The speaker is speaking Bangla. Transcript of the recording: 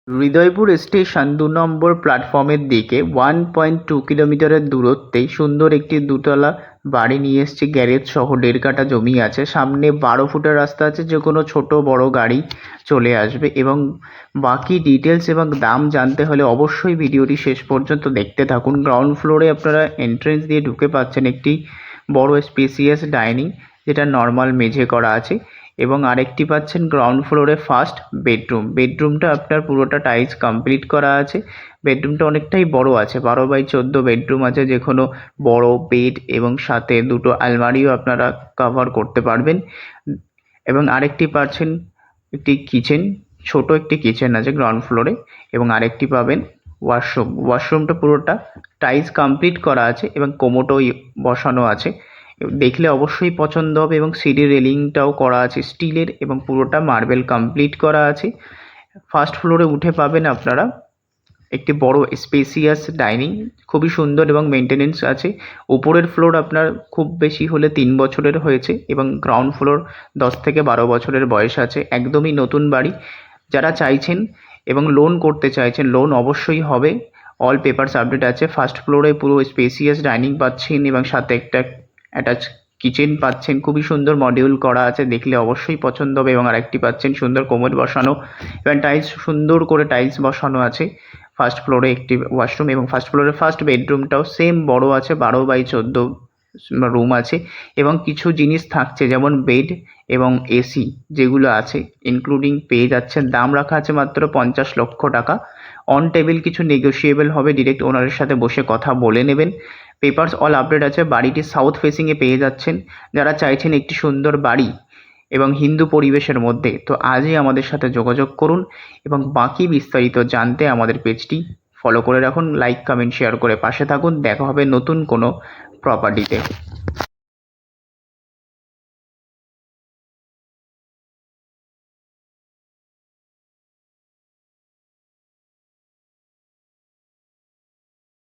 হৃদয়পুর স্টেশন ২ নম্বর প্ল্যাটফর্মের দিকে 1.2 কিলোমিটারের দূরত্বেই সুন্দর একটি দুতলা বাড়ি নিয়ে এসেছি, গ্যারেজ সহ ১.৫ কাঠা জমি আছে, সামনে ১২ ফুটের রাস্তা আছে, যে কোনো ছোট বড় গাড়ি চলে আসবে। এবং বাকি ডিটেলস এবং দাম জানতে হলে অবশ্যই ভিডিওটি শেষ পর্যন্ত দেখতে থাকুন। গ্রাউন্ড ফ্লোরে আপনারা এন্ট্রেন্স দিয়ে ঢুকে পাচ্ছেন একটি বড় স্পেসিয়াস ডাইনিং, যেটা নর্মাল মেঝে করা আছে, এবং আরেকটি পাচ্ছেন গ্রাউন্ড ফ্লোরে ফার্স্ট বেডরুমটা আপনার পুরোটা টাইলস কমপ্লিট করা আছে। বেডরুমটা অনেকটাই বড় আছে, ১২/১৪ বেডরুম আছে, যে কোনো বড় বেড এবং সাথে দুটো আলমারিও আপনারা কভার করতে পারবেন। এবং আরেকটি পাচ্ছেন একটি কিচেন, ছোট একটি কিচেন আছে গ্রাউন্ড ফ্লোরে, এবং আরেকটি পাবেন ওয়াশরুমটা পুরোটা টাইলস কমপ্লিট করা আছে এবং কোমোডও বসানো আছে, দেখলে অবশ্যই পছন্দ হবে। এবং সিঁড়ির রেলিংটাও করা আছে স্টিলের এবং পুরোটা মার্বেল কমপ্লিট করা আছে। ফার্স্ট ফ্লোরে উঠে পাবেন আপনারা একটি বড় স্পেসিয়াস ডাইনিং, খুবই সুন্দর এবং মেনটেনেন্স আছে। উপরের ফ্লোর আপনার খুব বেশি হলে ৩ বছরের হয়েছে এবং গ্রাউন্ড ফ্লোর ১০ থেকে ১২ বছরের বয়স আছে। একদমই নতুন বাড়ি। যারা চাইছেন এবং লোন করতে চাইছেন, লোন অবশ্যই হবে, অল পেপারস আপডেট আছে। ফার্স্ট ফ্লোরে পুরো স্পেসিয়াস ডাইনিং পাচ্ছেন এবং সাথে একটা অ্যাটাচ কিচেন পাচ্ছেন, খুবই সুন্দর মডিউল করা আছে, দেখলে অবশ্যই পছন্দ হবে। এবং আরেকটি পাচ্ছেন সুন্দর কোমোড বসানো এবং টাইলস, সুন্দর করে টাইলস বসানো আছে। ফার্স্ট ফ্লোরে একটি ওয়াশরুম এবং ফার্স্ট ফ্লোরের ফার্স্ট বেডরুমটাও সেম বড় আছে, ১২/১৪ রুম আছে এবং কিছু জিনিস থাকছে যেমন বেড এবং এসি, যেগুলো আছে ইনক্লুডিং পেয়ে যাচ্ছেন। দাম রাখা আছে মাত্র ৫০ লক্ষ টাকা। অন টেবিল কিছু নেগোশিয়েবল হবে, ডিরেক্ট ওনারের সাথে বসে কথা বলে নেবেন। পেপারস অল আপডেট আছে। বাড়িটি সাউথ ফেসিংয়ে পেয়ে যাচ্ছেন। যারা চাইছেন একটি সুন্দর বাড়ি এবং হিন্দু পরিবেশের মধ্যে, তো আজই আমাদের সাথে যোগাযোগ করুন এবং বাকি বিস্তারিত জানতে আমাদের পেজটি ফলো করে রাখুন, লাইক কমেন্ট শেয়ার করে পাশে থাকুন। দেখা হবে নতুন কোনো প্রপার্টিতে।